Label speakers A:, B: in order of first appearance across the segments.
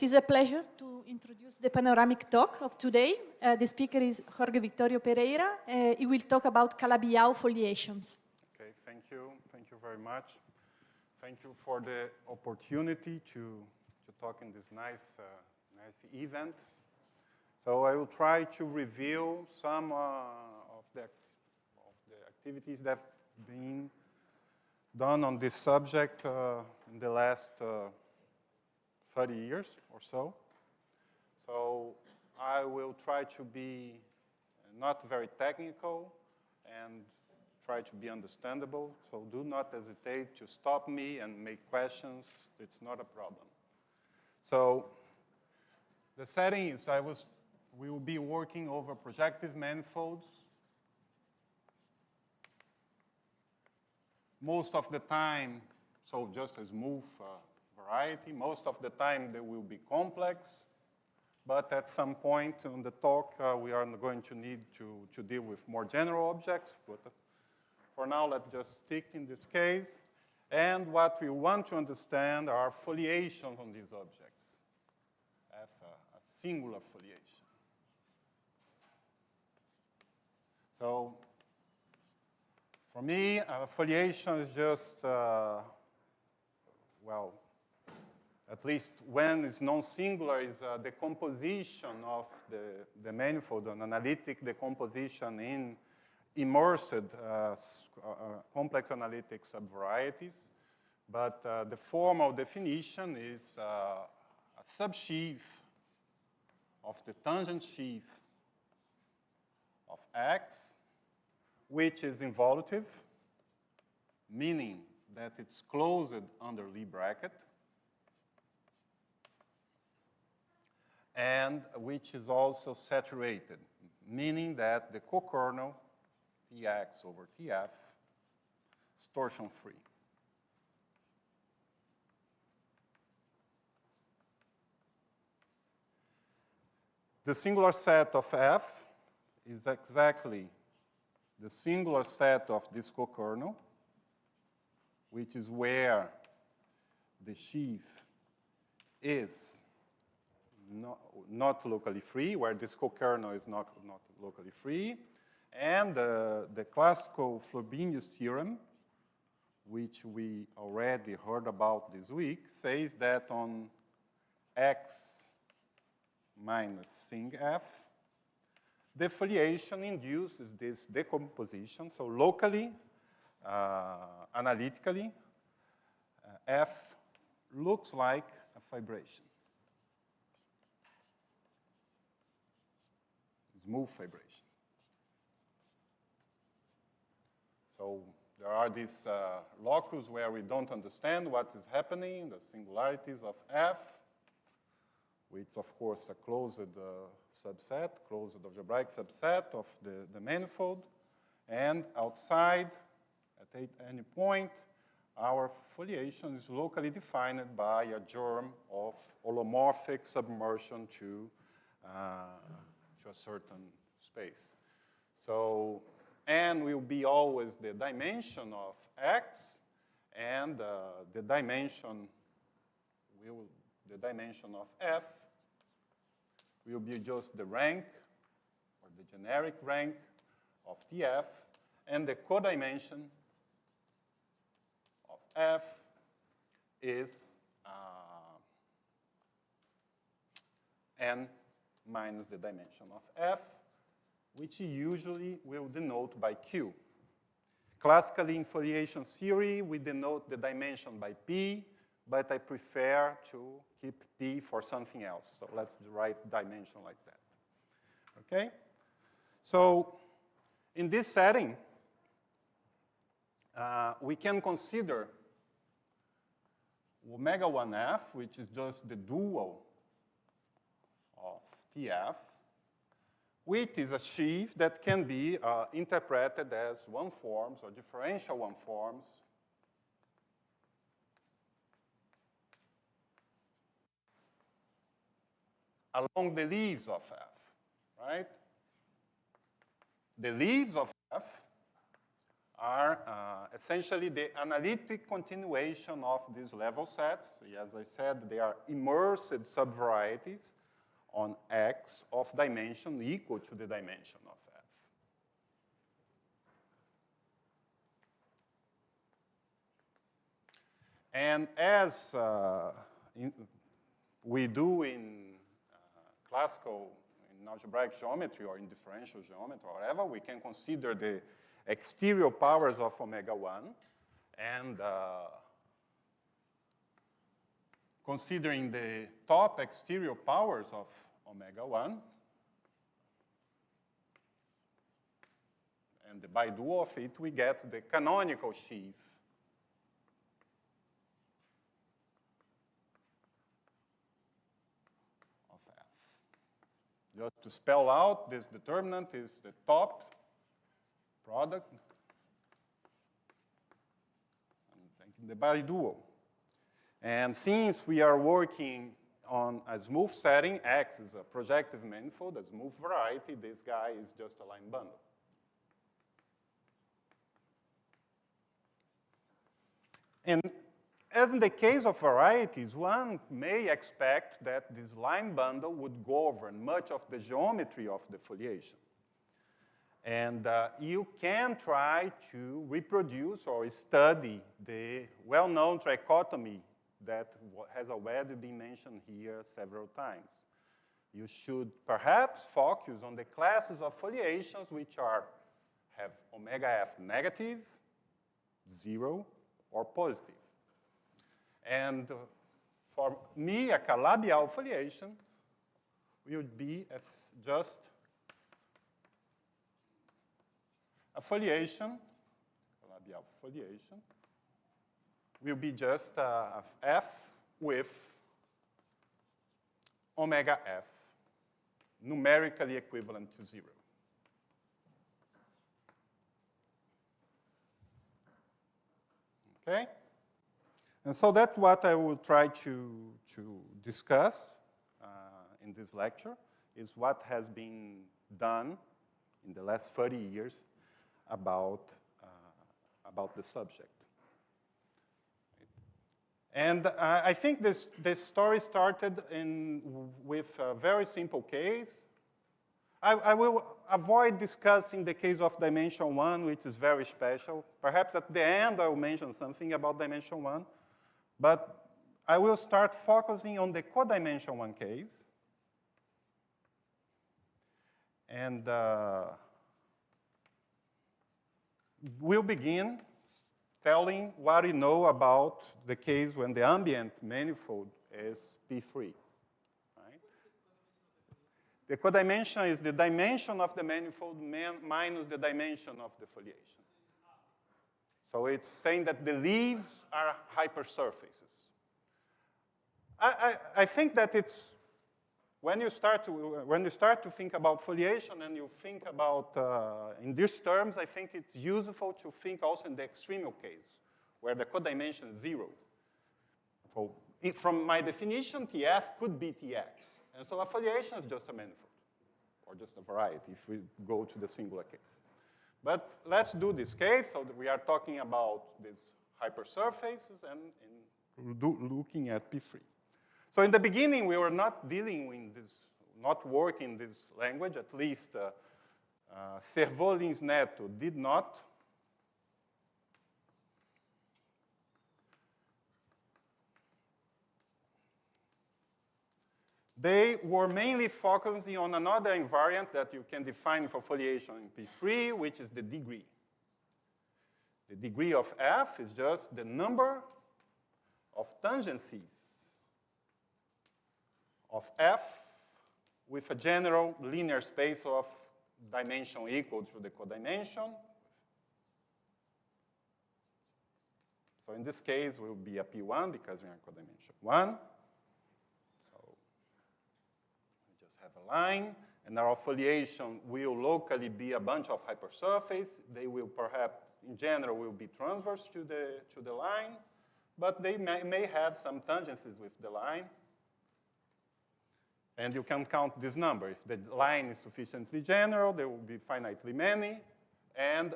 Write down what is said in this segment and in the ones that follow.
A: It is a pleasure to introduce the panoramic talk of today. The speaker is Jorge Vitório Pereira. He will talk about Calabi-Yau foliations.
B: Okay, thank you. Thank you very much. Thank you for the opportunity to talk in this nice event. So I will try to review some of the activities that have been done on this subject in the last 30 years or so. So I will try to be not very technical and try to be understandable. So do not hesitate to stop me and make questions. It's not a problem. So the setting is we will be working over projective manifolds. Most of the time, so just a smooth variety. Most of the time, they will be complex. But at some point in the talk, we are going to need to deal with more general objects. But for now, let's just stick in this case. And what we want to understand are foliations on these objects. A singular foliation. So for me, a foliation is just, well, at least when it's non-singular, is a decomposition of the manifold, an analytic decomposition in immersed complex analytic subvarieties. But the formal definition is a subsheaf of the tangent sheaf of X, which is involutive, meaning that it's closed under Lie bracket, and which is also saturated, meaning that the co-kernel, Tx over Tf, is torsion-free. The singular set of F is exactly the singular set of this co-kernel, which is where the sheaf is not locally free, where this co-kernel is not locally free. And the classical Frobenius theorem, which we already heard about this week, says that on X minus sing F, the foliation induces this decomposition. So locally, analytically, F looks like a fibration. Smooth fibration. So there are these locus where we don't understand what is happening, the singularities of F, which of course a closed subset, closed algebraic subset of the manifold. And outside, at any point, our foliation is locally defined by a germ of holomorphic submersion to a certain space. So n will be always the dimension of X, and the dimension of F will be just the rank, or the generic rank of Tf, and the codimension of F is n minus the dimension of F, which usually will denote by Q. Classically, in foliation theory, we denote the dimension by P, but I prefer to keep P for something else. So let's write dimension like that. Okay? So in this setting, we can consider omega 1f, which is just the dual of Tf, which is a sheaf that can be interpreted as one-forms or differential one-forms along the leaves of F, right? The leaves of F are essentially the analytic continuation of these level sets. As I said, they are immersed subvarieties on X of dimension equal to the dimension of F. And as we do in classical, in algebraic geometry or in differential geometry or whatever, we can consider the exterior powers of omega 1 and considering the top exterior powers of omega 1 and the bidual of it, we get the canonical sheaf of F. Just to spell out, this determinant is the top product and the bidual. And since we are working on a smooth setting, X is a projective manifold, a smooth variety, this guy is just a line bundle. And as in the case of varieties, one may expect that this line bundle would govern much of the geometry of the foliation. And you can try to reproduce or study the well-known trichotomy that has already been mentioned here several times. You should perhaps focus on the classes of foliations which have omega F negative, 0, or positive. And for me, a Calabi-Yau foliation would be just a foliation, Calabi-Yau foliation, will be just a F with omega F, numerically equivalent to 0. Okay? And so that's what I will try to discuss in this lecture, is what has been done in the last 30 years about the subject. And I think this story started with a very simple case. I will avoid discussing the case of dimension 1, which is very special. Perhaps at the end I will mention something about dimension 1. But I will start focusing on the codimension 1 case. And we'll begin telling what we know about the case when the ambient manifold is P3. Right? The codimension is the dimension of the manifold minus the dimension of the foliation. So it's saying that the leaves are hypersurfaces. I think that it's, when you start to think about foliation and you think about, in these terms, I think it's useful to think also in the extremal case, where the codimension is 0. So from my definition, TF could be TX. And so a foliation is just a manifold, or just a variety, if we go to the singular case. But let's do this case. So we are talking about these hypersurfaces and looking at P3. So in the beginning, we were not dealing with this, not working this language, at least Cervolins Neto did not. They were mainly focusing on another invariant that you can define for foliation in P3, which is the degree. The degree of F is just the number of tangencies of F with a general linear space of dimension equal to the codimension. So in this case, it will be a P1 because we are codimension 1. Line, and our foliation will locally be a bunch of hypersurface. They will perhaps, in general, will be transverse to the line, but they may have some tangencies with the line. And you can count this number. If the line is sufficiently general, there will be finitely many. And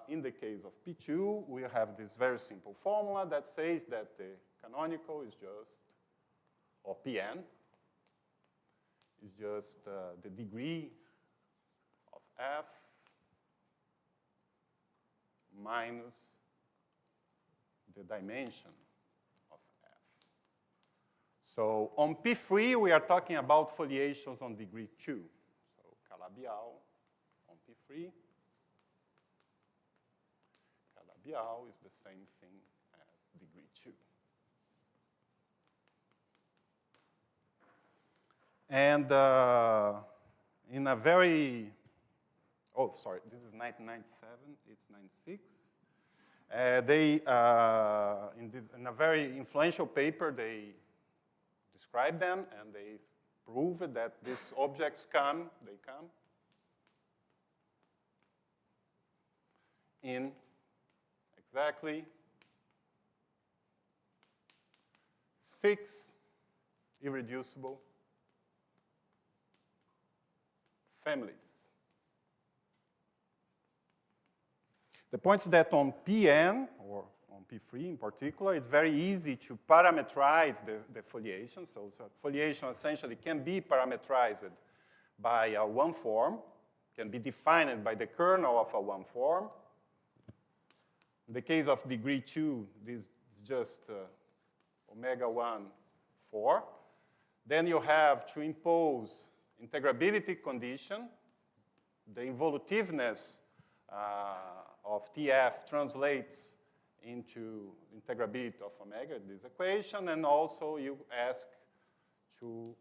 B: in the case of P2, we have this very simple formula that says that the canonical is just, or Pn, is just the degree of F minus the dimension of F. So on P3, we are talking about foliations on degree 2. So Calabi-Yau on P3. Calabi-Yau is the same thing as degree 2. And in a very, oh, sorry, this is 1997, it's 96. In a very influential paper, they describe them and they prove that these objects come in exactly 6 irreducible families. The point is that on Pn, or on P3 in particular, it's very easy to parameterize the foliation. So foliation essentially can be parameterized by a one form, can be defined by the kernel of a one form. In the case of degree 2, this is just omega 1, 4. Then you have to impose integrability condition. The involutiveness of TF translates into integrability of omega, this equation, and also you ask to,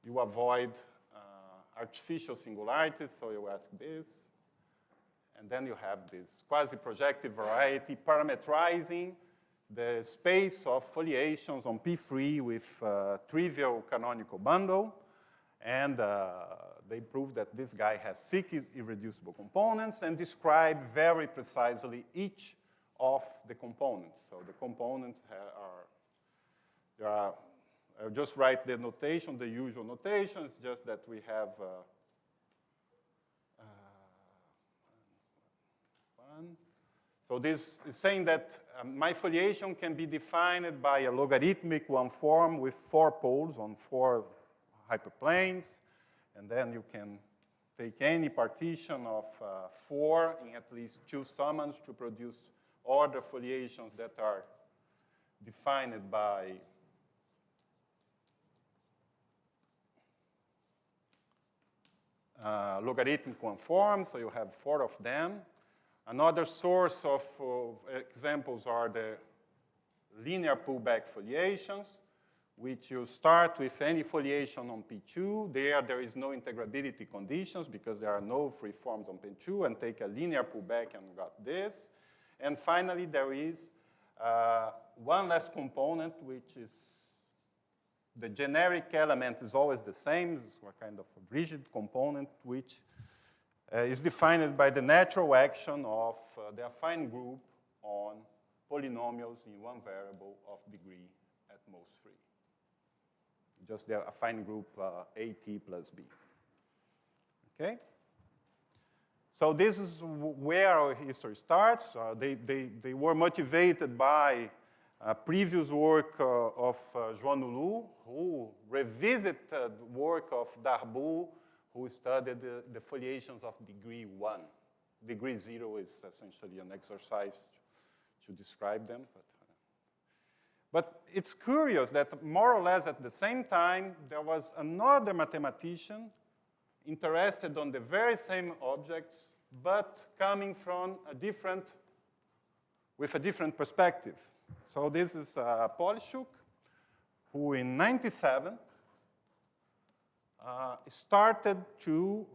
B: you avoid artificial singularities, so you ask this, and then you have this quasi-projective variety parameterizing the space of foliations on P3 with trivial canonical bundle, and they prove that this guy has 6 irreducible components and describe very precisely each of the components. So the components I'll just write the notation, the usual notation. It's just that we have one. So this is saying that my foliation can be defined by a logarithmic one form with 4 poles on 4 hyperplanes. And then you can take any partition of 4 in at least 2 summands to produce order foliations that are defined by logarithmic one form, so you have 4 of them. Another source of examples are the linear pullback foliations, which you start with any foliation on P2. There is no integrability conditions because there are no free forms on P2, and take a linear pullback and got this. And finally, there is one less component, which is the generic element is always the same. It's a kind of a rigid component, which is defined by the natural action of the affine group on polynomials in one variable of degree at most 3. Just the affine group AT plus B. Okay? So this is where our history starts. They were motivated by previous work of João Nulu, who revisited the work of Darboux, who studied the foliations of degree 1. Degree 0 is essentially an exercise to describe them. But it's curious that more or less at the same time, there was another mathematician interested on the very same objects, but coming from with a different perspective. So this is Polishuk, who in 1997 started to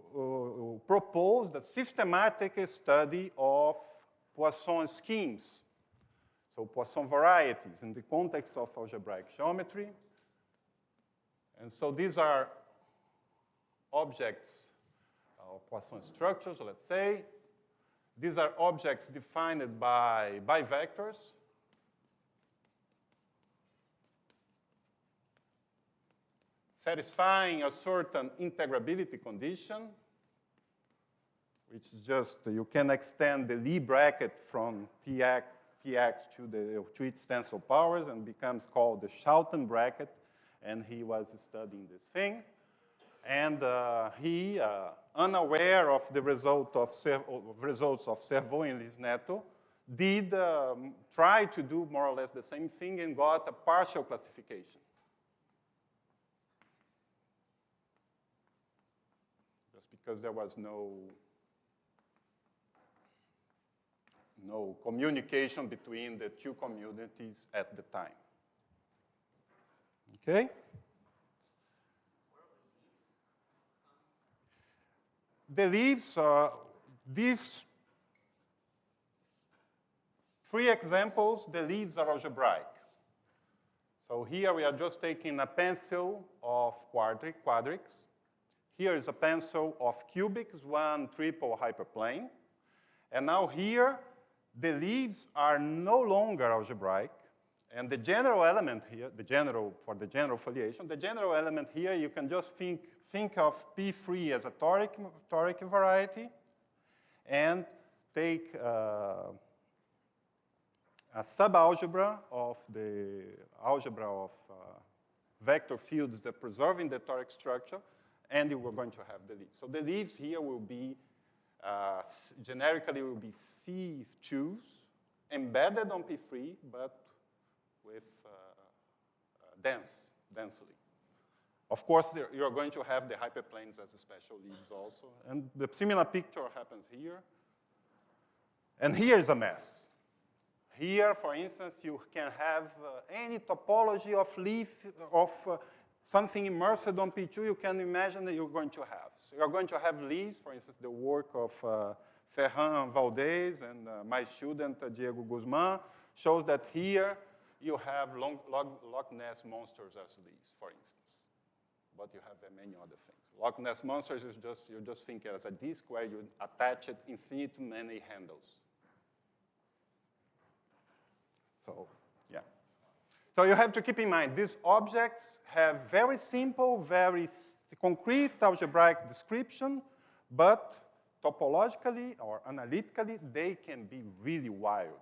B: propose the systematic study of Poisson schemes, so Poisson varieties in the context of algebraic geometry. And so these are objects, Poisson structures, let's say. These are objects defined by vectors. satisfying a certain integrability condition, which is just you can extend the Lie bracket from Tx to its tensor powers and becomes called the Schouten bracket, and he was studying this thing. And he, unaware of the results of Cerveau and Lisneto, did try to do more or less the same thing and got a partial classification. Just because there was no communication between the two communities at the time. Okay? The leaves, these three examples, the leaves are algebraic. So here we are just taking a pencil of quadrics. Here is a pencil of cubics, one triple hyperplane. And now here, the leaves are no longer algebraic. And the general element here, for the general foliation, the general element here, you can just think of P3 as a toric variety and take a subalgebra of the algebra of vector fields that preserving the toric structure, and you are going to have the leaves. So the leaves here will be, generically will be C2s embedded on P3, but with densely. Of course, you're going to have the hyperplanes as special leaves also. And the similar picture happens here. And here's a mess. Here, for instance, you can have any topology of leaf of something immersed on P2 you can imagine that you're going to have. So you're going to have leaves, for instance, the work of Ferran Valdez and my student Diego Guzman shows that here you have Loch Ness monsters as leaves, for instance. But you have many other things. Loch Ness monsters is just, you just think as a disk where you attach it infinite many handles. So, yeah. So you have to keep in mind, these objects have very simple, very concrete algebraic description, but topologically or analytically, they can be really wild.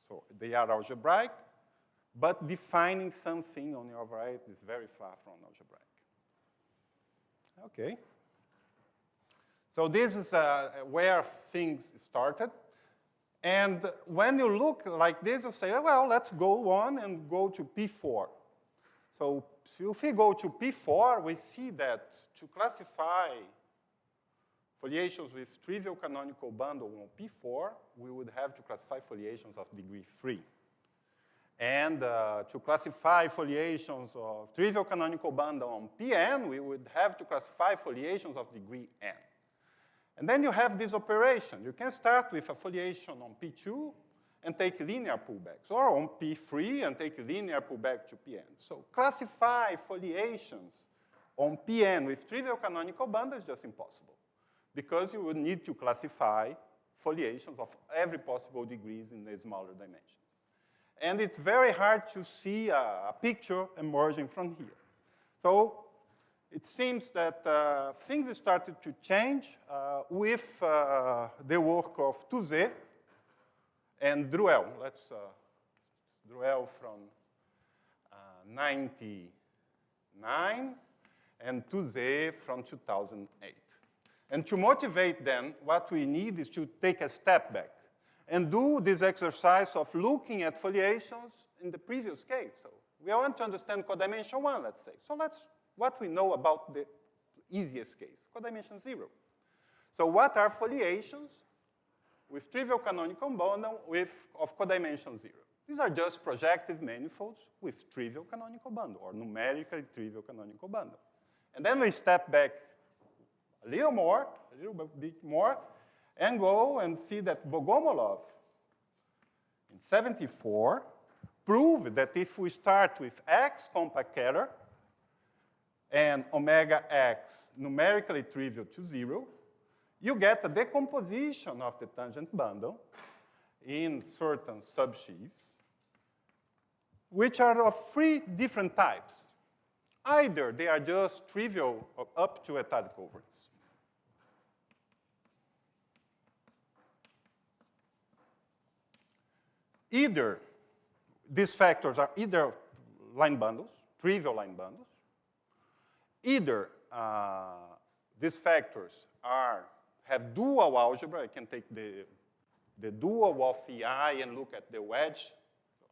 B: So they are algebraic, but defining something on your variety is very far from algebraic. Okay. So this is where things started. And when you look like this, you say, well, let's go on and go to P4. So if we go to P4, we see that to classify foliations with trivial canonical bundle on P4, we would have to classify foliations of degree 3. And to classify foliations of trivial canonical bundle on Pn, we would have to classify foliations of degree n. And then you have this operation. You can start with a foliation on P2 and take linear pullbacks, or on P3 and take linear pullback to Pn. So classify foliations on Pn with trivial canonical bundle is just impossible, because you would need to classify foliations of every possible degrees in the smaller dimensions. And it's very hard to see a picture emerging from here. So it seems that things started to change with the work of Touzé and Druel. Druel from 99 and Touzé from 2008. And to motivate them, what we need is to take a step back and do this exercise of looking at foliations in the previous case. So we want to understand codimension 1, let's say. So what we know about the easiest case, codimension 0. So what are foliations with trivial canonical bundle of codimension 0? These are just projective manifolds with trivial canonical bundle, or numerically trivial canonical bundle. And then we step back a little bit more, and go and see that Bogomolov, in 1974, proved that if we start with X compact error and omega X numerically trivial to 0, you get a decomposition of the tangent bundle in certain subsheaves, which are of 3 different types. Either they are just trivial up to atomic covariance. Either these factors are either line bundles, trivial line bundles. Either these factors have dual algebra. I can take the dual of EI and look at the wedge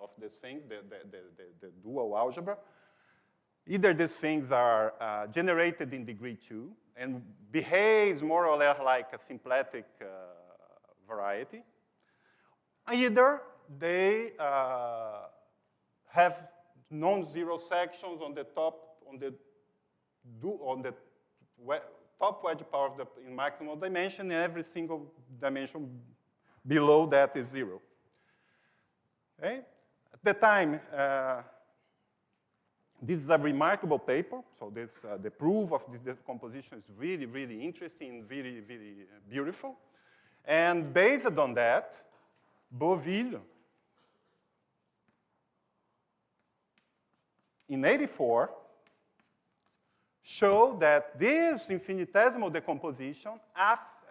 B: of these things, the dual algebra. Either these things are generated in degree 2 and behaves more or less like a symplectic variety. Either they have non-zero sections on the top, on the top wedge power of in maximum dimension, and every single dimension below that is 0. Okay? At the time, this is a remarkable paper. So this, the proof of this decomposition is really, really interesting, very, very beautiful. And based on that, Beauville, in '84, showed that this infinitesimal decomposition,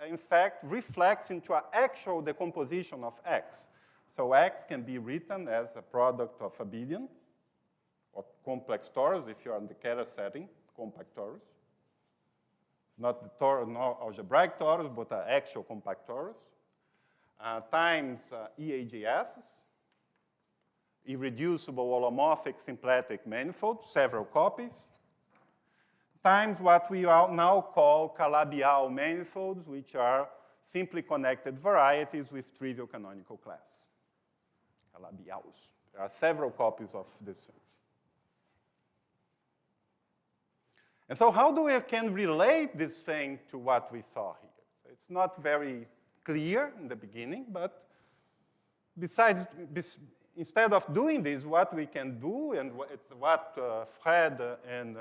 B: in fact, reflects into an actual decomposition of X. So X can be written as a product of a billion, or complex torus, if you're on the Keller setting, compact torus. It's not the torus, not algebraic torus, but an actual compact torus, times EAGSs, irreducible holomorphic symplectic manifold, several copies, times what we now call Calabi-Yau manifolds, which are simply connected varieties with trivial canonical class. Calabi-Yaus. There are several copies of these things. And so how do we can relate this thing to what we saw here? It's not very clear in the beginning, but instead of doing this, what we can do, and it's what Fred and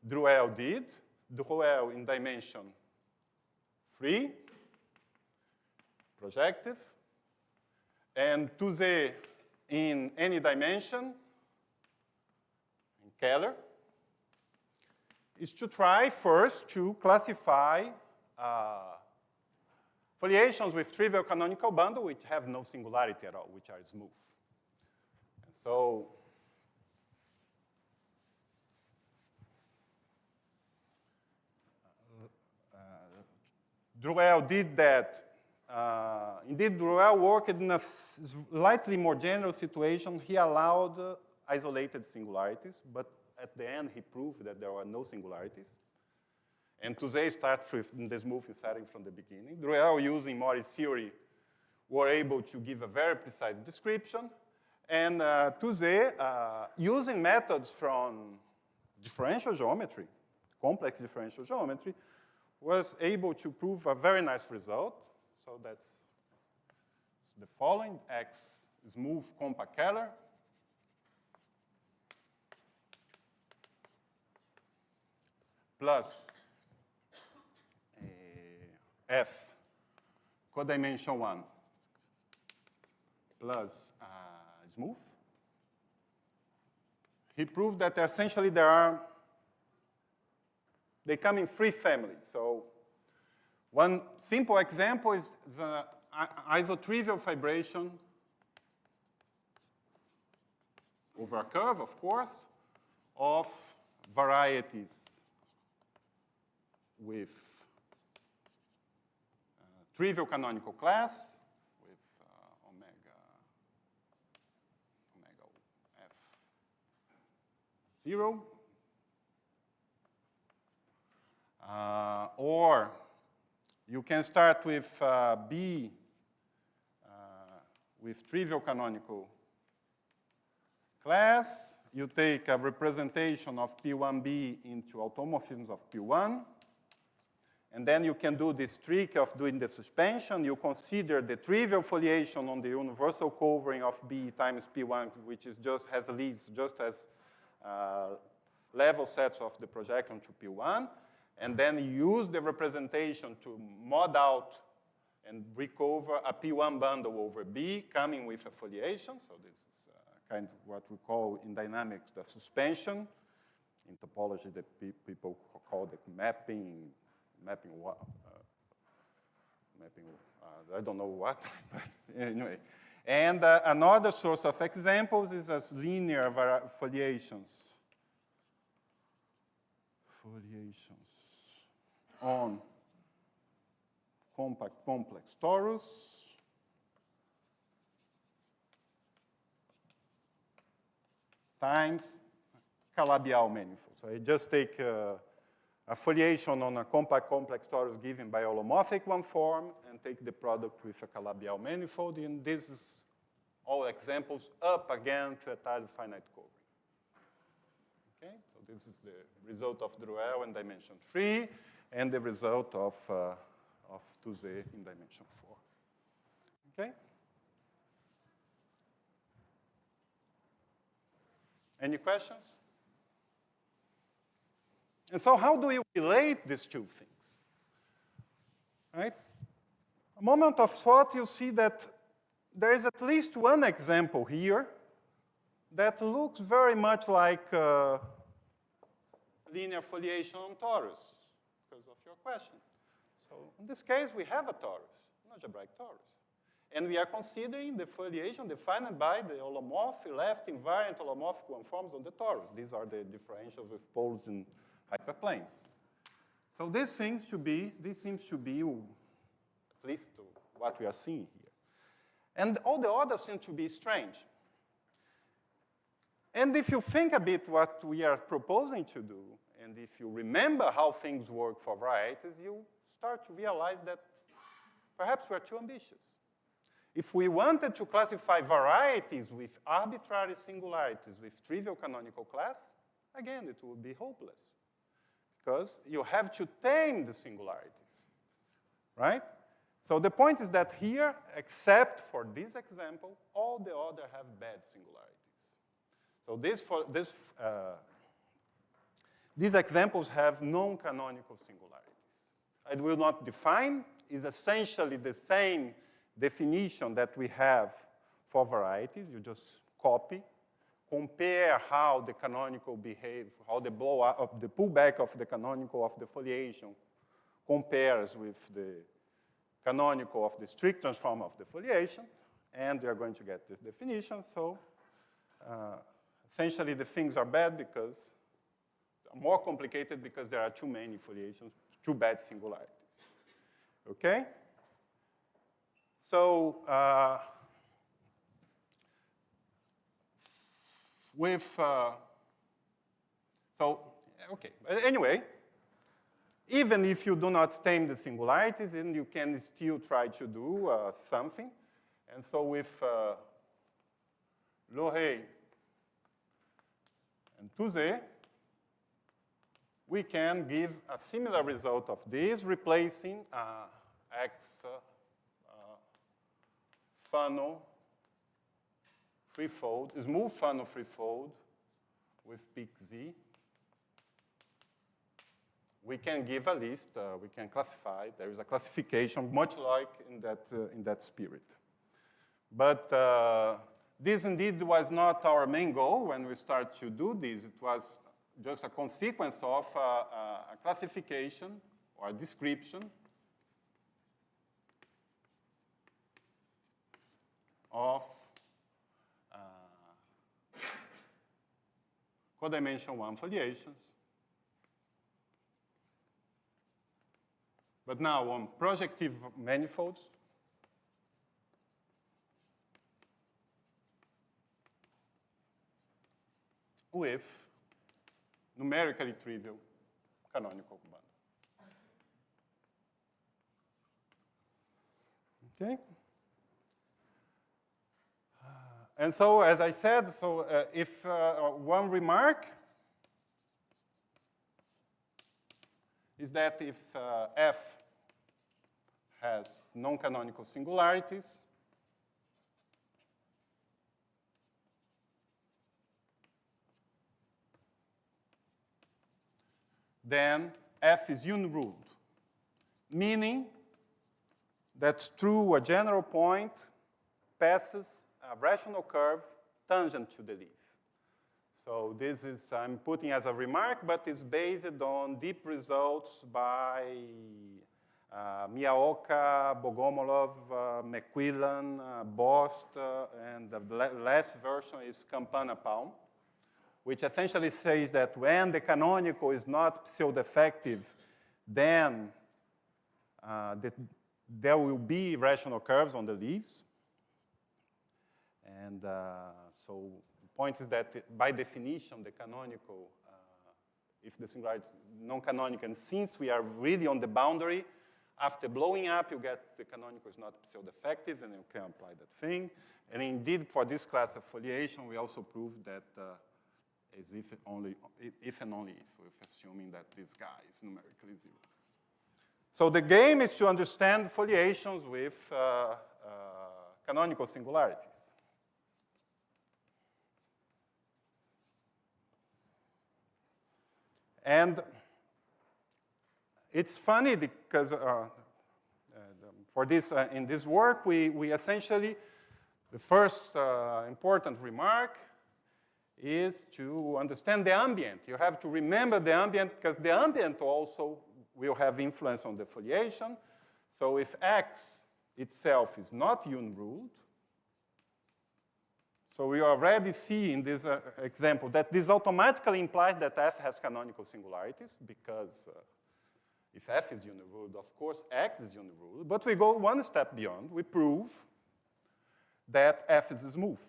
B: Druel did. Druel in dimension 3, projective, and Touze in any dimension, in Keller, is to try first to classify foliations with trivial canonical bundle, which have no singularity at all, which are smooth. And so Druel did that. Indeed, Druel worked in a slightly more general situation. He allowed isolated singularities, but at the end, he proved that there were no singularities. And Touze starts with the smooth setting from the beginning. Druel, using Mori's theory, were able to give a very precise description. And Touze, using methods from differential geometry, complex differential geometry, was able to prove a very nice result. So that's the following: X smooth compact Keller, plus F codimension 1 plus smooth. He proved that essentially they come in 3 families. So one simple example is the isotrivial fibration over a curve, of course, of varieties with trivial canonical class with omega F0. Or you can start with B with trivial canonical class. You take a representation of P1B into automorphisms of P1. And then you can do this trick of doing the suspension. You consider the trivial foliation on the universal covering of B times P1, which is has leads just as level sets of the projection to P1. And then use the representation to mod out and recover a P1 bundle over B, coming with a foliation. So this is kind of what we call in dynamics the suspension. in topology that people call the mapping, I don't know what, but anyway. And another source of examples is as linear foliations. Foliations on compact complex torus. Times Calabi-Yau manifold. So I just take a foliation on a compact complex torus given by holomorphic one form and take the product with a Calabi-Yau manifold. And this is all examples up again to entirely finite covering. Okay, so this is the result of Druel in dimension 3 and the result of 2Z in dimension 4. Okay? Any questions? And so how do we relate these two things? Right? A moment of thought, you see that there is at least one example here that looks very much like linear foliation on torus, because of your question. So in this case, we have a torus, an algebraic torus. And we are considering the foliation defined by the holomorphic, left invariant holomorphic one forms on the torus. These are the differentials with poles in hyperplanes. So this seems to be at least what we are seeing here. And all the others seem to be strange. And if you think a bit what we are proposing to do, and if you remember how things work for varieties, you start to realize that perhaps we're too ambitious. If we wanted to classify varieties with arbitrary singularities with trivial canonical class, again, it would be hopeless, because you have to tame the singularities, right? So the point is that here, except for this example, all the others have bad singularities. So these examples have non-canonical singularities. I will not define. It's essentially the same definition that we have for varieties. You just copy, compare how the canonical behave, how the blow up, the pullback of the canonical of the foliation compares with the canonical of the strict transform of the foliation, and you're going to get this definition. So essentially the things are bad because more complicated because there are too many foliations, too bad singularities. Okay? So okay. Anyway, even if you do not tame the singularities, then you can still try to do something. And so with Lorey and Touze, we can give a similar result of this, replacing X Fano threefold, smooth Fano threefold with peak Z. We can give a list, we can classify. There is a classification, much like in that spirit. But this indeed was not our main goal when we started to do this. It was just a consequence of a classification or a description of codimension 1 foliations. But now on projective manifolds, with numerically trivial canonical bundle. Okay? And so, as I said, so if one remark is that if F has non-canonical singularities, then F is unruled, meaning that through a general point passes a rational curve tangent to the leaf. So this is, I'm putting as a remark, but it's based on deep results by Miyaoka, Bogomolov, McQuillan, Bost, and the last version is Campana-Palm, which essentially says that when the canonical is not pseudo-effective, then there will be rational curves on the leaves. And so the point is that by definition, the canonical, if the singularity is non-canonical, and since we are really on the boundary, after blowing up, you get the canonical is not pseudo-effective, and you can apply that thing. And indeed, for this class of foliation, we also proved that is if and only if, with assuming that this guy is numerically 0. So the game is to understand foliations with canonical singularities. And it's funny because for this, in this work, we essentially, the first important remark is to understand the ambient. You have to remember the ambient because the ambient also will have influence on the foliation. So if X itself is not unruled, so we already see in this example that this automatically implies that F has canonical singularities because if F is uniruled, of course, X is uniruled. But we go one step beyond. We prove that F is smooth.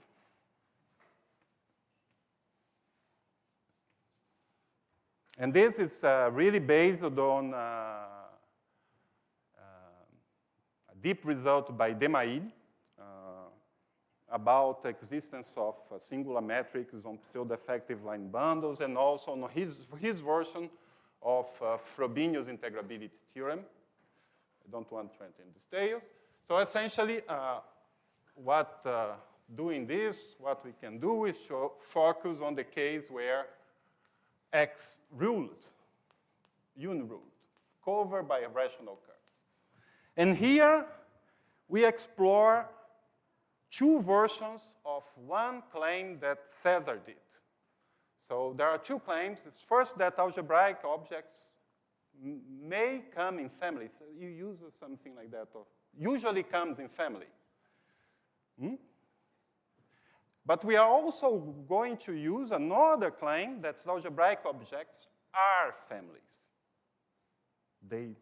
B: And this is really based on a deep result by Demail about the existence of singular metrics on pseudo-effective line bundles, and also on his version of Frobenius integrability theorem. I don't want to enter in details. So essentially, doing this, what we can do is to focus on the case where X ruled, unruled, covered by rational curves. And here, we explore two versions of one claim that César did. So there are two claims. It's first that algebraic objects may come in families. You use something like that, or usually comes in family. But we are also going to use another claim that algebraic objects are families.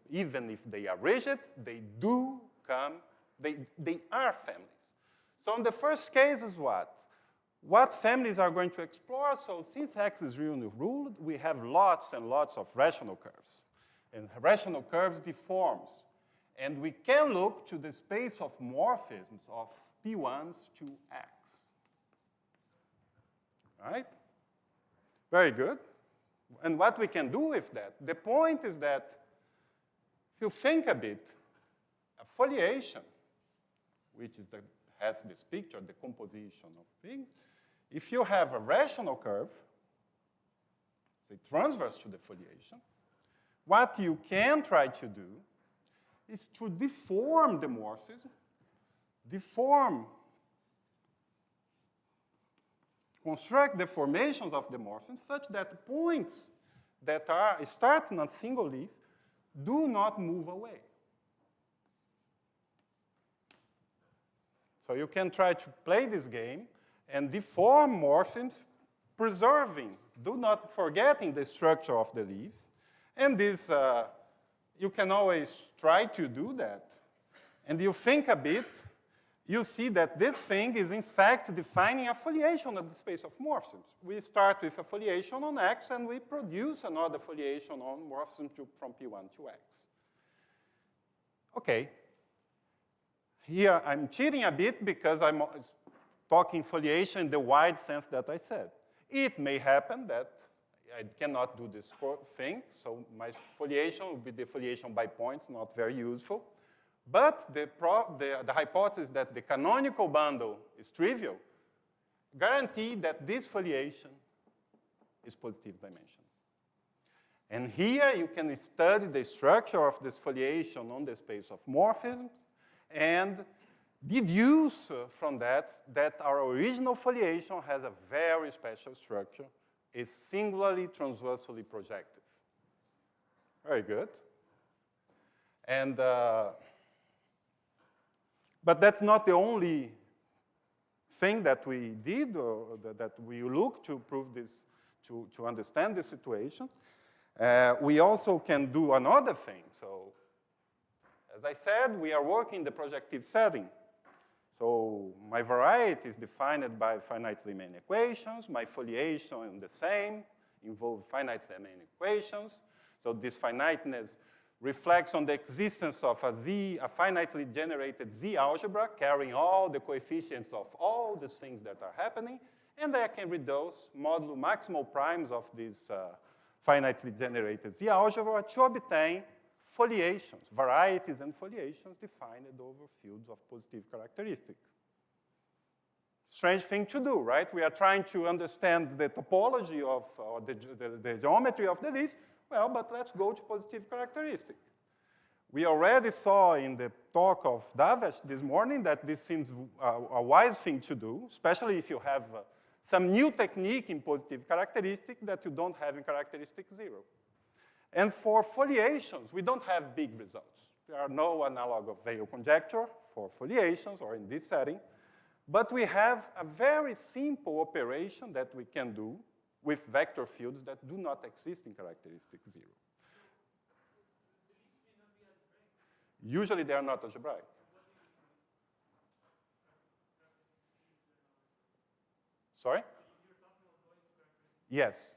B: Even if they are rigid, they do come, they are families. So in the first case is what? What families are going to explore? So since X is really ruled, we have lots and lots of rational curves. And rational curves deforms. And we can look to the space of morphisms of P1s to X. Right? Very good. And what we can do with that? The point is that if you think a bit, a foliation, which is has this picture, the composition of things, if you have a rational curve, say transverse to the foliation, what you can try to do is to deform the morphism, construct deformations of the morphism such that points that are starting on a single leaf do not move away. So you can try to play this game and deform morphisms, preserving, do not forgetting the structure of the leaves. And this, you can always try to do that. And you think a bit, you see that this thing is in fact defining a foliation of the space of morphisms. We start with a foliation on X, and we produce another foliation on morphism from P1 to X. Okay. Here I'm cheating a bit because I'm talking foliation in the wide sense that I said. It may happen that I cannot do this thing, so my foliation will be the foliation by points, not very useful. But the hypothesis that the canonical bundle is trivial guarantee that this foliation is positive dimensional. And here you can study the structure of this foliation on the space of morphisms and deduce from that our original foliation has a very special structure is singularly transversally projective. Very good. And, but that's not the only thing that we did or that we looked to prove this, to understand the situation. We also can do another thing. So, as I said, we are working in the projective setting. So my variety is defined by finitely many equations. My foliation is the same, involves finitely many equations. So this finiteness reflects on the existence of a finitely generated Z algebra carrying all the coefficients of all these things that are happening. And I can reduce modulo maximal primes of this finitely generated Z algebra to obtain foliations, varieties and foliations defined over fields of positive characteristics. Strange thing to do, right? We are trying to understand the topology of, or the geometry of the list. Well, but let's go to positive characteristics. We already saw in the talk of Davesh this morning that this seems a wise thing to do, especially if you have some new technique in positive characteristic that you don't have in characteristic 0. And for foliations, we don't have big results. There are no analog of Weyl conjecture for foliations or in this setting, but we have a very simple operation that we can do with vector fields that do not exist in characteristic 0. Usually they are not algebraic. Sorry? Yes.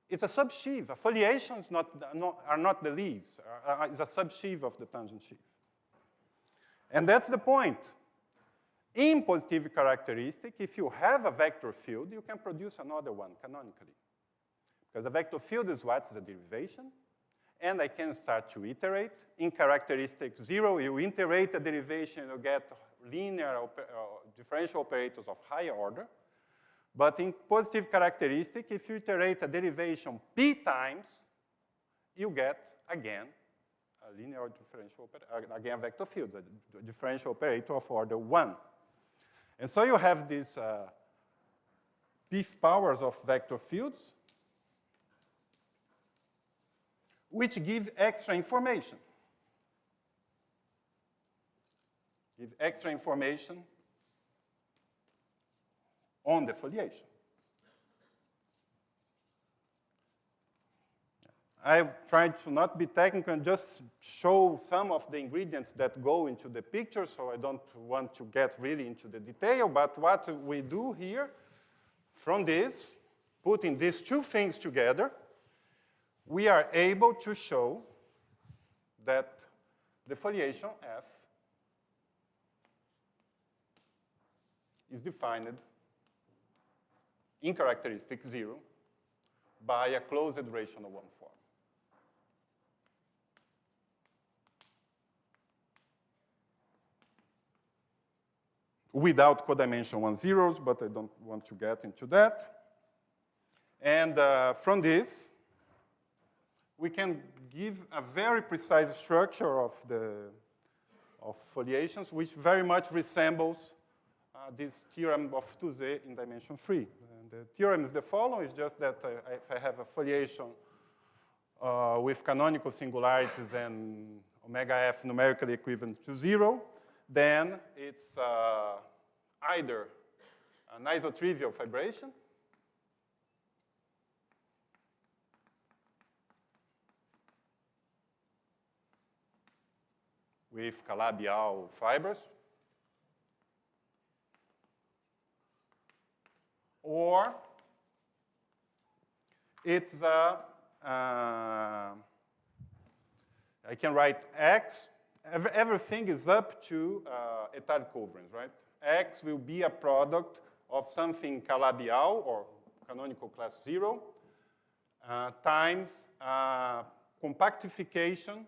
B: It's a subsheaf. A foliation are not the leaves. It's a subsheaf of the tangent sheaf. And that's the point. In positive characteristic, if you have a vector field, you can produce another one canonically. Because a vector field is what? It's a derivation. And I can start to iterate. In characteristic 0, you iterate a derivation, you get linear differential operators of higher order. But in positive characteristic, if you iterate a derivation p times, you get, again, a linear differential operator, again, a vector field, a differential operator of order 1. And so you have these p powers of vector fields, which give extra information. Give extra information on the foliation. I've tried to not be technical and just show some of the ingredients that go into the picture, so I don't want to get really into the detail, but what we do here, from this, putting these two things together, we are able to show that the foliation F is defined in characteristic 0 by a closed rational one form. Without codimension 1 zeros, but I don't want to get into that. And from this, we can give a very precise structure of foliations, which very much resembles this theorem of 2Z in dimension 3. And the theorem is the following. It's just that if I have a foliation with canonical singularities and omega f numerically equivalent to 0, then it's either an isotrivial fibration with Calabi-Yau fibers, or it's I can write X. Everything is up to état covariance, right? X will be a product of something Calabi-Yau, or canonical class 0, times compactification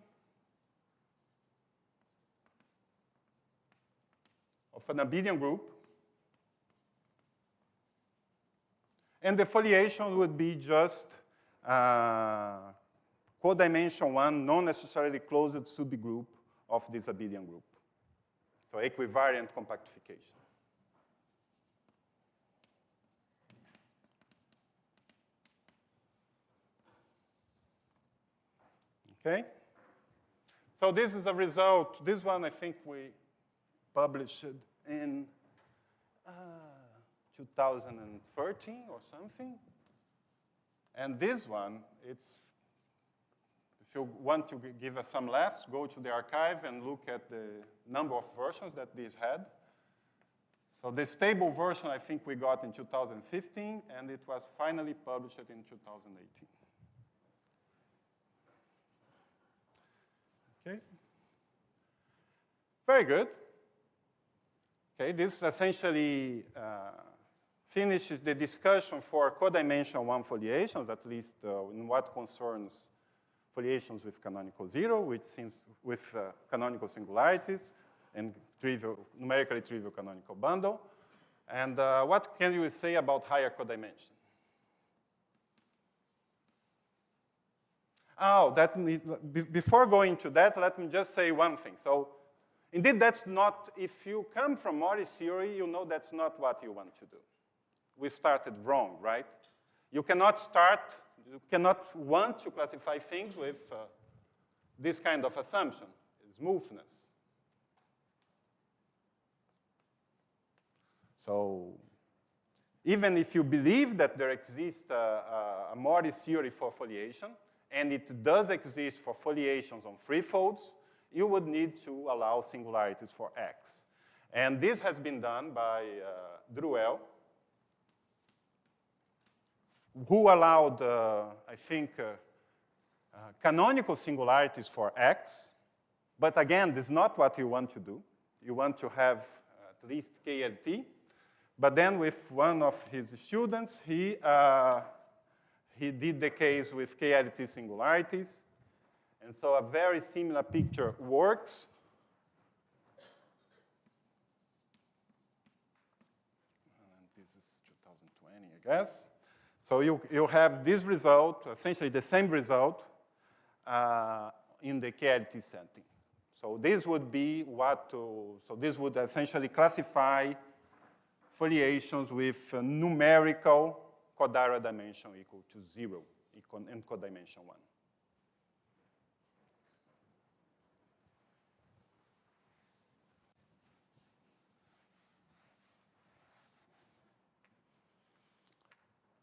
B: of an abelian group. And the foliation would be just codimension 1, non-necessarily closed subgroup of this abelian group. So equivariant compactification. Okay? So this is a result. This one, I think we published in 2013 or something. And this one, it's, if you want to give us some laughs, go to the archive and look at the number of versions that this had. So the stable version, I think we got in 2015, and it was finally published in 2018. Okay. Very good. Okay, this essentially finishes the discussion for codimension 1 foliations, at least in what concerns foliations with canonical zero, which seems with canonical singularities and numerically trivial canonical bundle. And what can you say about higher codimension? Oh, before going to that, let me just say one thing. So, indeed, that's not, if you come from Morris theory, you know that's not what you want to do. We started wrong, right? You cannot want to classify things with this kind of assumption, smoothness. So, even if you believe that there exists a Morris theory for foliation, and it does exist for foliations on free folds, you would need to allow singularities for X. And this has been done by Druel, who allowed, I think, canonical singularities for X. But again, this is not what you want to do. You want to have at least KLT. But then with one of his students, he did the case with KLT singularities. And so a very similar picture works. And this is 2020, I guess. So you have this result, essentially the same result in the KLT setting. So this would be so this would essentially classify foliations with numerical codiral dimension equal to 0 in codimension 1.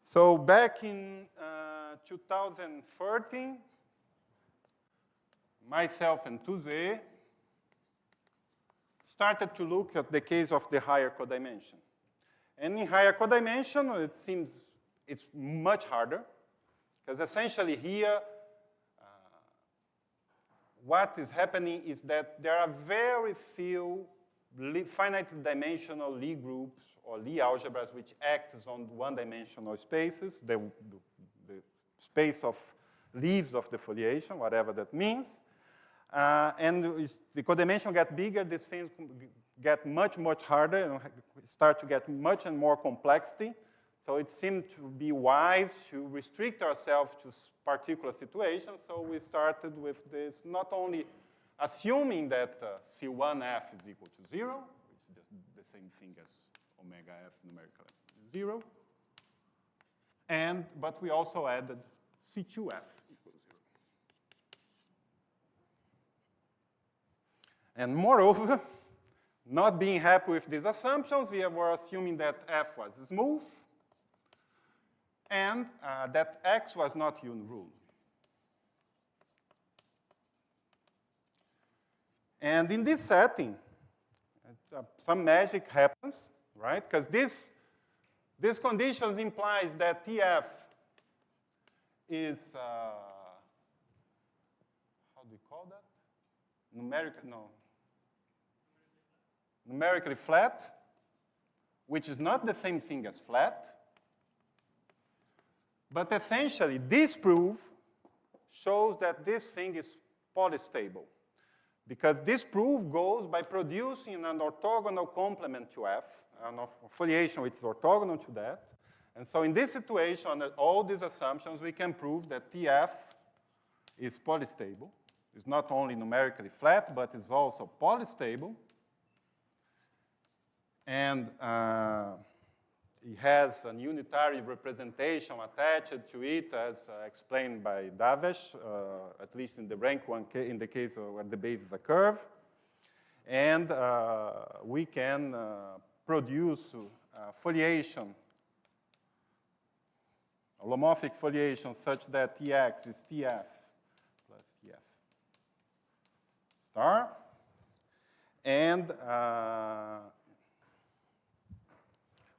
B: So back in 2013, myself and Tuze started to look at the case of the higher codimension. And in higher codimension, it seems it's much harder, because essentially here, what is happening is that there are very few finite dimensional Lie groups or Lie algebras which act on one-dimensional spaces, the space of leaves of the foliation, whatever that means. And the codimension get bigger, these things get much, much harder and start to get much and more complexity. So it seemed to be wise to restrict ourselves to particular situations. So we started with this, not only assuming that C1F is equal to 0, which is the same thing as omega F numerically 0, but we also added C2F equals 0. And moreover, not being happy with these assumptions, we were assuming that F was smooth and that X was not unruled. And in this setting, some magic happens, right? Because this conditions implies that TF is, how do we call that? Numerically flat, which is not the same thing as flat. But essentially, this proof shows that this thing is polystable. Because this proof goes by producing an orthogonal complement to F, an foliation which is orthogonal to that. And so in this situation, under all these assumptions, we can prove that TF is polystable. It's not only numerically flat, but it's also polystable. And it has a unitary representation attached to it, as explained by Davesh, at least in the rank one, in the case where the base is a curve. And we can produce foliation, holomorphic foliation, such that Tx is Tf plus Tf star. And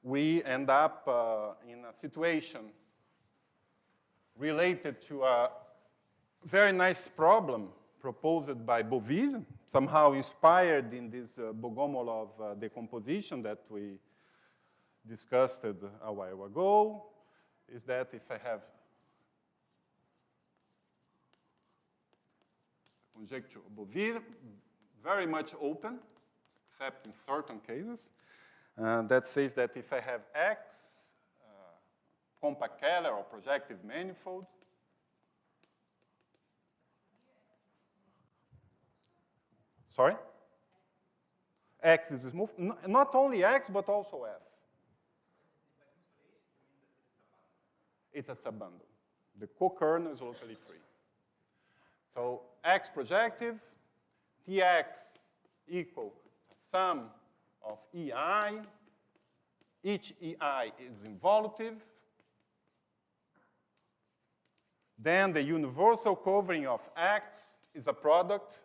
B: we end up in a situation related to a very nice problem proposed by Bouville, somehow inspired in this Bogomolov decomposition that we discussed a while ago, is that if I have conjecture Bouville, very much open, except in certain cases, that says that if I have X, compact Keller or projective manifold, sorry? X is smooth. Not only X, but also F. It's a subbundle. The co-kernel is locally free. So X projective, Tx equal sum of EI. Each EI is involutive. Then the universal covering of X is a product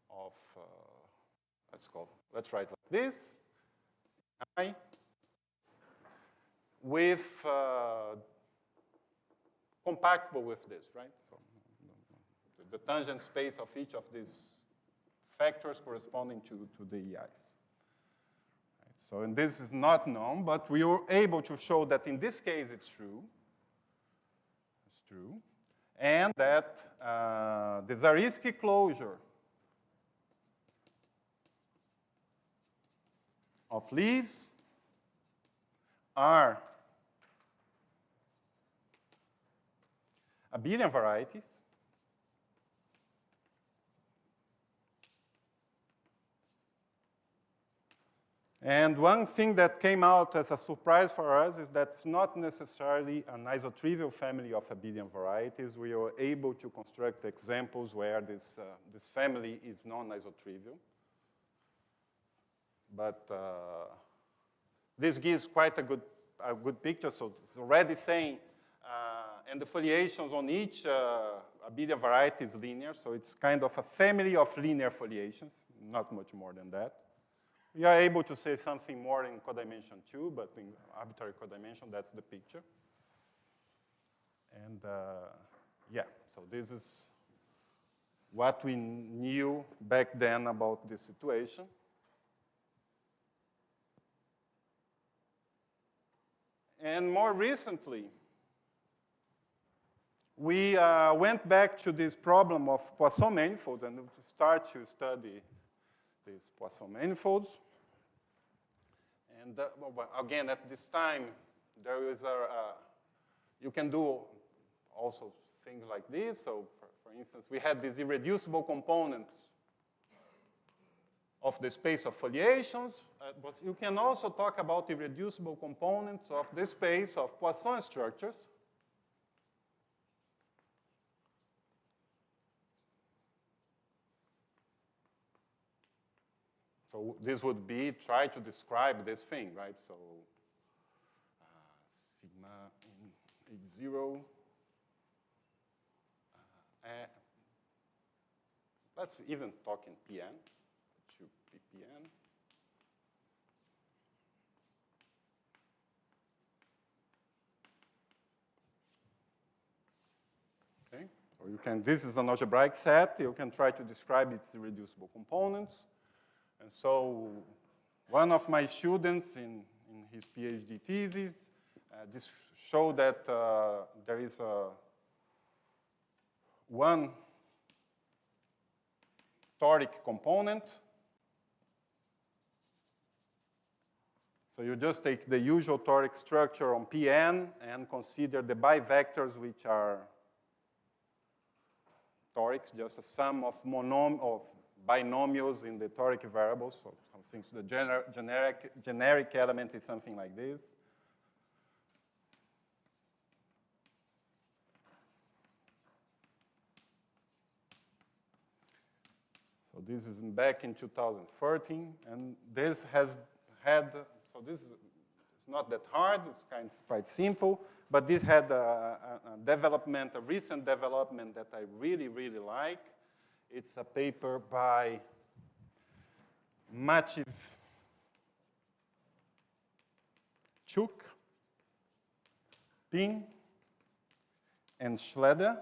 B: of, let's write like this, I with, compactable with this, right? So the tangent space of each of these factors corresponding to the EIs. Right? So, and this is not known, but we were able to show that in this case it's true. It's true. And that the Zariski closure of leaves are abelian varieties. And one thing that came out as a surprise for us is that it's not necessarily an isotrivial family of abelian varieties. We were able to construct examples where this family is non-isotrivial. But this gives quite a good picture. So it's already saying, and the foliations on each abelian variety is linear. So it's kind of a family of linear foliations, not much more than that. We are able to say something more in codimension 2, but in arbitrary codimension, that's the picture. And yeah, so this is what we knew back then about this situation. And more recently, we went back to this problem of Poisson manifolds and start to study these Poisson manifolds. And again, at this time, there is you can do also things like this. So for instance, we had these irreducible components of the space of foliations, but you can also talk about irreducible components of the space of Poisson structures. So this would be, try to describe this thing, right? So sigma in H0. Let's even talk in Pn. It should be Pn. Okay, or you can, this is an algebraic set. You can try to describe its irreducible components. And so one of my students in his PhD thesis, this showed that there is one toric component. So you just take the usual toric structure on Pn and consider the bivectors which are torics, just a sum of binomials in the toric variables. So some things, the generic element is something like this. So this is back in 2013, and this has had, so this is not that hard, it's quite simple, but this had a development, a recent development that I really, really like. It's a paper by Maciej, Chuk, Ping, and Schroeder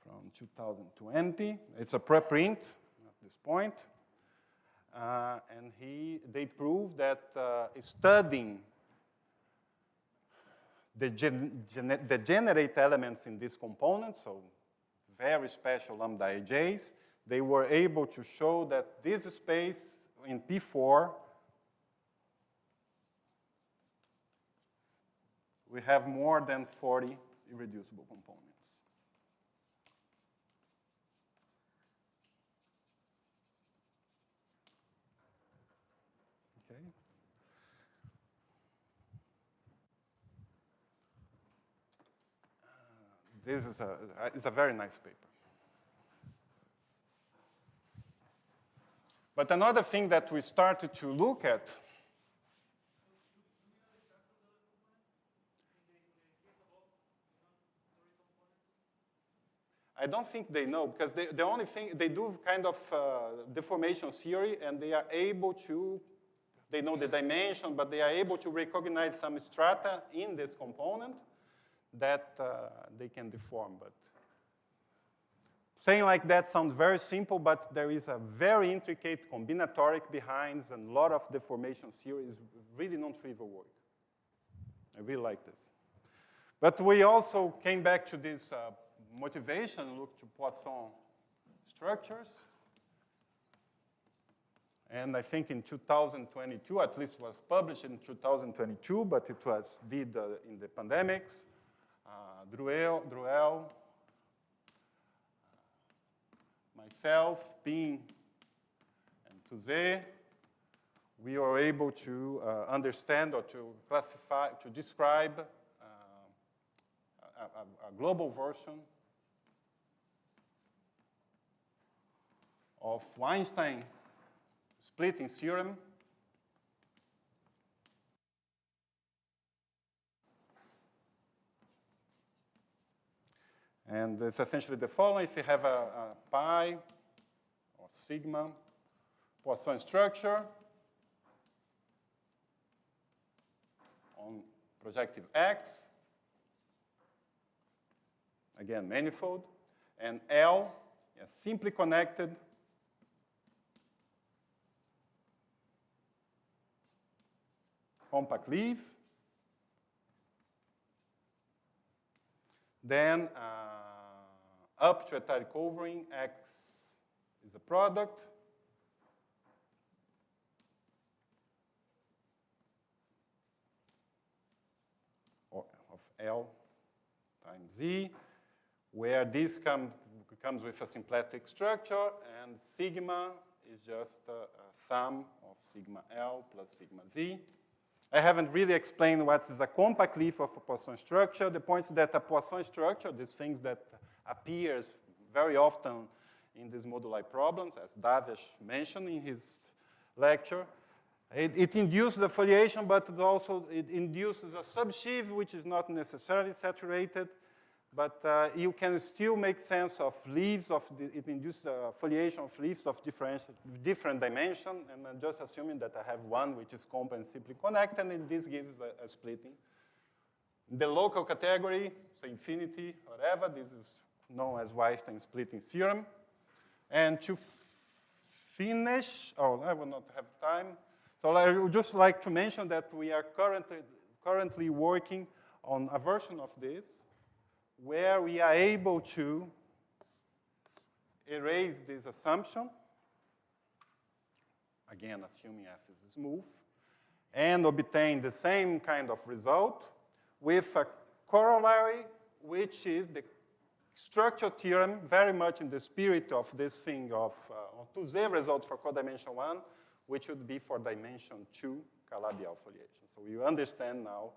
B: from 2020. It's a preprint at this point. And they proved that studying the degenerate elements in this component, so very special lambda ij's, they were able to show that this space in P4, we have more than 40 irreducible components. Okay. This is a very nice paper. But another thing that we started to look at, I don't think they know, because the only thing, they do kind of deformation theory, and they are able to, they know the dimension, but they are able to recognize some strata in this component that they can deform. But saying like that sounds very simple, but there is a very intricate combinatoric behind, and a lot of deformation theory is really non-trivial work. I really like this. But we also came back to this motivation, look to Poisson structures. And I think in 2022, at least was published in 2022, but it was did in the pandemics. Druel, myself, Ping, and Tuzé, we were able to understand or to classify, to describe a global version of Einstein splitting theorem. And it's essentially the following. If you have a pi or sigma Poisson structure on projective X, again, manifold, and L is simply connected compact leaf, then up to ethyl covering, X is a product. Of L times Z, where this comes with a symplectic structure, and sigma is just a sum of sigma L plus sigma Z. I haven't really explained what is a compact leaf of a Poisson structure. The point is that a Poisson structure, these things that appears very often in these moduli problems, as Davesh mentioned in his lecture, it induces the foliation, but it induces a subsheaf, which is not necessarily saturated, but you can still make sense of leaves, it induces a foliation of leaves of different dimension, and I'm just assuming that I have one which is compact and simply connected, and this gives a splitting. The local category, so infinity, whatever, this is known as Einstein splitting theorem. And to finish, I will not have time, so I would just like to mention that we are currently working on a version of this where we are able to erase this assumption, again, assuming F is smooth, and obtain the same kind of result with a corollary, which is the structure theorem, very much in the spirit of this thing of 2Z results for codimension 1, which would be for dimension 2 Calabi-Yau foliation. So you understand now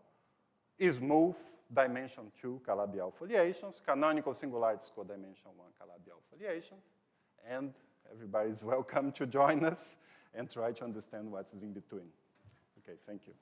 B: smooth dimension 2 Calabi-Yau foliations, canonical singularities codimension 1 Calabi-Yau foliations, and everybody is welcome to join us and try to understand what's in between. Okay, thank you.